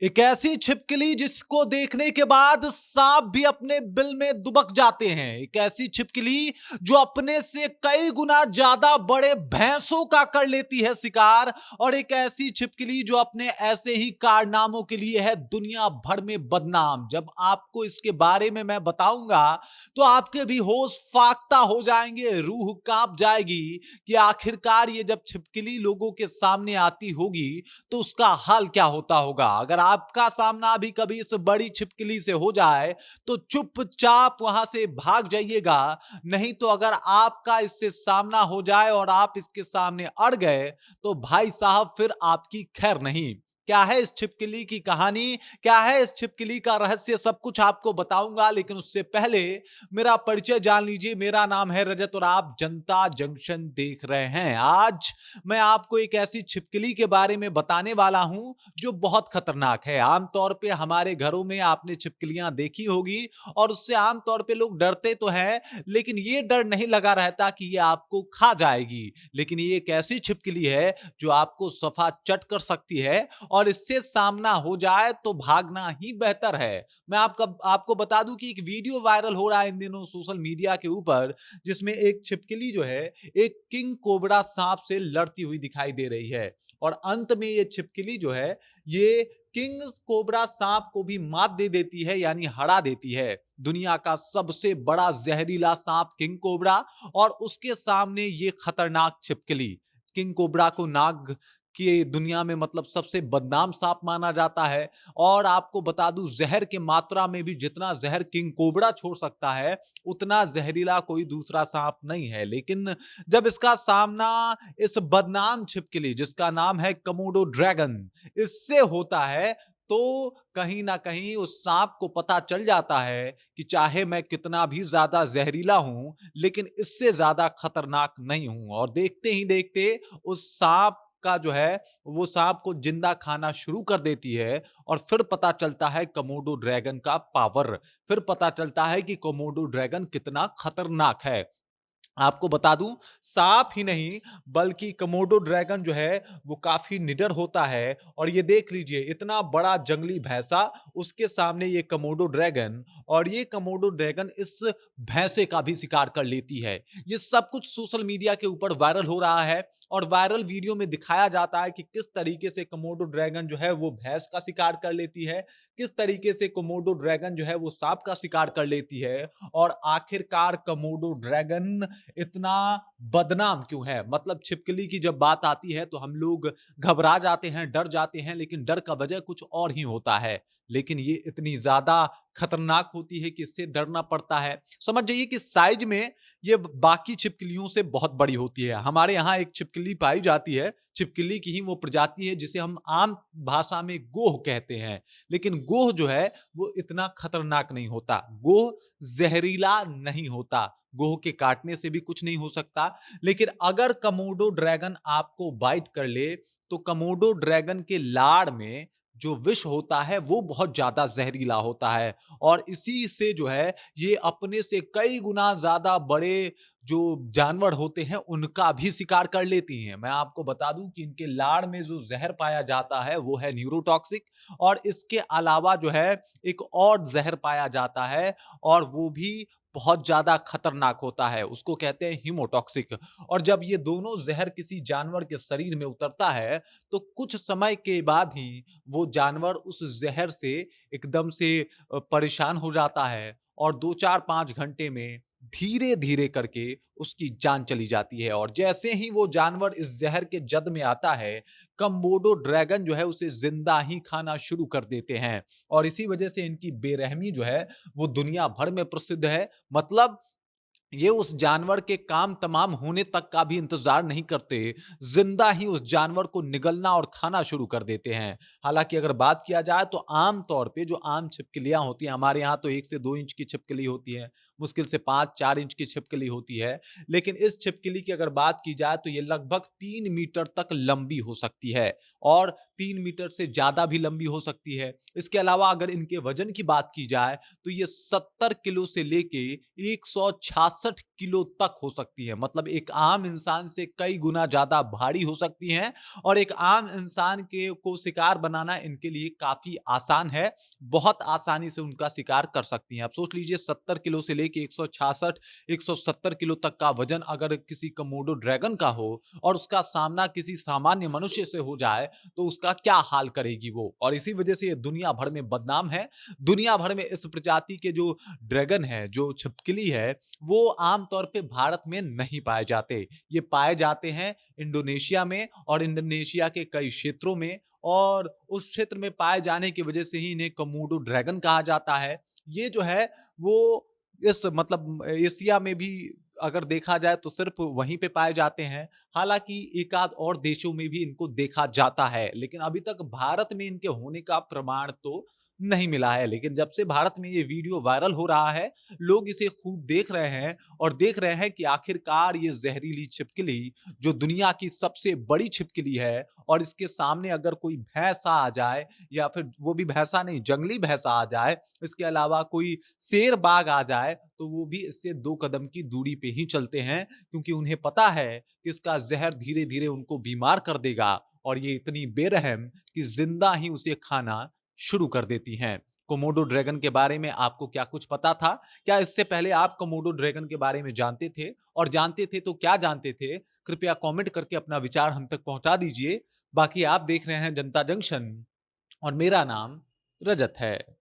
एक ऐसी छिपकली जिसको देखने के बाद सांप भी अपने बिल में दुबक जाते हैं। एक ऐसी छिपकली जो अपने से कई गुना ज्यादा बड़े भैंसों का कर लेती है शिकार। और एक ऐसी छिपकली जो अपने ऐसे ही कारनामों के लिए है दुनिया भर में बदनाम। जब आपको इसके बारे में मैं बताऊंगा तो आपके भी होश फाख्ता हो जाएंगे, रूह कांप जाएगी कि आखिरकार ये जब छिपकली लोगों के सामने आती होगी तो उसका हाल क्या होता होगा। अगर आपका सामना भी कभी इस बड़ी छिपकली से हो जाए तो चुपचाप वहां से भाग जाइएगा। नहीं तो अगर आपका इससे सामना हो जाए और आप इसके सामने अड़ गए तो भाई साहब फिर आपकी खैर नहीं। क्या है इस छिपकली की कहानी, क्या है इस छिपकली का रहस्य, सब कुछ आपको बताऊंगा। लेकिन उससे पहले मेरा परिचय जान लीजिए। मेरा नाम है रजत और आप जनता जंक्शन देख रहे हैं। आज मैं आपको एक ऐसी छिपकली के बारे में बताने वाला हूं जो बहुत खतरनाक है। आमतौर पे हमारे घरों में आपने छिपकलियां देखी होगी और उससे आमतौर पे लोग डरते तो हैं, लेकिन ये डर नहीं लगा रहता कि ये आपको खा जाएगी। लेकिन ये एक ऐसी छिपकली है जो आपको सफा चट कर सकती है और इससे सामना हो जाए तो भागना ही बेहतर है। मैं आपको बता दूं कि एक वीडियो वायरल हो रहा है इन दिनों सोशल मीडिया के ऊपर, जिसमें एक छिपकली जो है एक किंग कोबरा सांप से लड़ती हुई दिखाई दे रही है। और अंत में ये छिपकली जो है ये किंग कोबरा सांप को भी मात दे देती है, यानी हरा देती है। दुनिया का सबसे बड़ा जहरीला सांप किंग कोबरा और उसके सामने ये खतरनाक छिपकली। किंग कोबरा को नाग की दुनिया में मतलब सबसे बदनाम सांप माना जाता है। और आपको बता दूं जहर के मात्रा में भी जितना जहर किंग कोबरा छोड़ सकता है उतना जहरीला कोई दूसरा सांप नहीं है। लेकिन जब इसका सामना इस बदनाम छिपकली जिसका नाम है कमोडो ड्रैगन इससे होता है तो कहीं ना कहीं उस सांप को पता चल जाता है कि चाहे मैं कितना भी ज्यादा जहरीला हूं लेकिन इससे ज्यादा खतरनाक नहीं हूं। और देखते ही देखते उस सांप का जो है वो सांप को जिंदा खाना शुरू कर देती है। और फिर पता चलता है कमोडो ड्रैगन का पावर, फिर पता चलता है कि कोमोडो ड्रैगन कितना खतरनाक है। आपको बता दूं सांप ही नहीं बल्कि कमोडो ड्रैगन जो है वो काफी निडर होता है। और ये देख लीजिए इतना बड़ा जंगली भैंसा उसके सामने ये कमोडो ड्रैगन, और ये कमोडो ड्रैगन इस भैंसे का भी शिकार कर लेती है। ये सब कुछ सोशल मीडिया के ऊपर वायरल हो रहा है और वायरल वीडियो में दिखाया जाता है कि किस तरीके से कमोडो ड्रैगन जो है वो भैंस का शिकार कर लेती है, किस तरीके से कमोडो ड्रैगन जो है वो सांप का शिकार कर लेती है। और आखिरकार कमोडो ड्रैगन इतना बदनाम क्यों है। मतलब छिपकली की जब बात आती है तो हम लोग घबरा जाते हैं, डर जाते हैं, लेकिन डर का वजह कुछ और ही होता है। लेकिन ये इतनी ज्यादा खतरनाक होती है कि इससे डरना पड़ता है। समझ जाइए कि साइज में ये बाकी छिपकलियों से बहुत बड़ी होती है। हमारे यहाँ एक छिपकली पाई जाती है, छिपकली की ही वो प्रजाति है जिसे हम आम भाषा में गोह कहते हैं। लेकिन गोह जो है वो इतना खतरनाक नहीं होता, गोह जहरीला नहीं होता, गोह के काटने से भी कुछ नहीं हो सकता। लेकिन अगर कमोडो ड्रैगन आपको बाइट कर ले तो कमोडो ड्रैगन के लार में जो विष होता है वो बहुत ज्यादा जहरीला होता है। और इसी से जो है ये अपने से कई गुना ज्यादा बड़े जो जानवर होते हैं उनका भी शिकार कर लेती हैं। मैं आपको बता दूं कि इनके लार में जो जहर पाया जाता है वो है न्यूरोटॉक्सिक। और इसके अलावा जो है एक और जहर पाया जाता है और वो भी बहुत ज्यादा खतरनाक होता है, उसको कहते हैं हीमोटॉक्सिक। और जब ये दोनों जहर किसी जानवर के शरीर में उतरता है तो कुछ समय के बाद ही वो जानवर उस जहर से एकदम से परेशान हो जाता है और 2 4 5 घंटे में धीरे धीरे करके उसकी जान चली जाती है। और जैसे ही वो जानवर इस जहर के जद में आता है कम्बोडो ड्रैगन जो है उसे जिंदा ही खाना शुरू कर देते हैं। और इसी वजह से इनकी बेरहमी जो है वो दुनिया भर में प्रसिद्ध है। मतलब ये उस जानवर के काम तमाम होने तक का भी इंतजार नहीं करते, जिंदा ही उस जानवर को निगलना और खाना शुरू कर देते हैं। हालांकि अगर बात किया जाए तो आम तौर पे जो आम छिपकलियां होती हैं, हमारे यहाँ तो 1 से 2 इंच की छिपकली होती है, मुश्किल से 5-4 इंच की छिपकली होती है। लेकिन इस छिपकली की अगर बात की जाए तो ये लगभग 3 मीटर तक लंबी हो सकती है और 3 मीटर से ज़्यादा भी लंबी हो सकती है। इसके अलावा अगर इनके वज़न की बात की जाए तो ये 70 किलो से लेके 166 किलो तक हो सकती है। मतलब एक आम इंसान से कई गुना ज़्यादा भारी हो सकती हैं और एक आम इंसान के को शिकार बनाना इनके लिए काफ़ी आसान है। बहुत आसानी से उनका शिकार कर सकती हैं। आप सोच लीजिए 70 किलो से लेके 166, 170 किलो तक का वज़न अगर किसी कोमोडो ड्रैगन का हो और उसका सामना किसी सामान्य मनुष्य से हो जाए, तो उसका क्या हाल करेगी वो? और इसी वजह से ये दुनिया भर में बदनाम है। दुनिया भर में इस प्रजाति के जो ड्रैगन है, जो छिपकली है, वो आम तौर पे भारत में नहीं पाए जाते। ये पाए जाते हैं इंडोनेशिया में और इंडोनेशिया के कई क्षेत्रों में और उस क्षेत्र में पाए जाने की वजह से ही इन्हें कोमोडो ड्रैगन कहा जाता है। ये जो है वो इस मतलब एशिया में भी अगर देखा जाए तो सिर्फ़ वहीं पे पाए जाते हैं। हालाँकि एक आध और देशों में भी इनको देखा जाता है, लेकिन अभी तक भारत में इनके होने का प्रमाण तो नहीं मिला है। लेकिन जब से भारत में ये वीडियो वायरल हो रहा है, लोग इसे खूब देख रहे हैं और देख रहे हैं कि आखिरकार ये ज़हरीली छिपकली जो दुनिया की सबसे बड़ी छिपकली है और इसके सामने अगर कोई भैंसा आ जाए या फिर वो भी भैंसा नहीं, जंगली भैंसा आ जाए, इसके अलावा कोई शेर बाघ आ जाए, तो वो भी इससे 2 कदम की दूरी पे ही चलते हैं क्योंकि उन्हें पता है कि इसका ज़हर धीरे-धीरे उनको बीमार कर देगा और ये इतनी बेरहम कि ज़िंदा ही उसे खाना शुरू कर देती हैं। कोमोडो ड्रैगन के बारे में आपको क्या कुछ पता था? क्या इससे पहले आप कोमोडो ड्रैगन के बारे में जानते थे? और जानते थे तो क्या जानते थे? कृपया कमेंट करके अपना विचार हम तक पहुँचा दीजिए। बाकी आप देख रहे हैं जनता जंक्शन और मेरा नाम रजत है।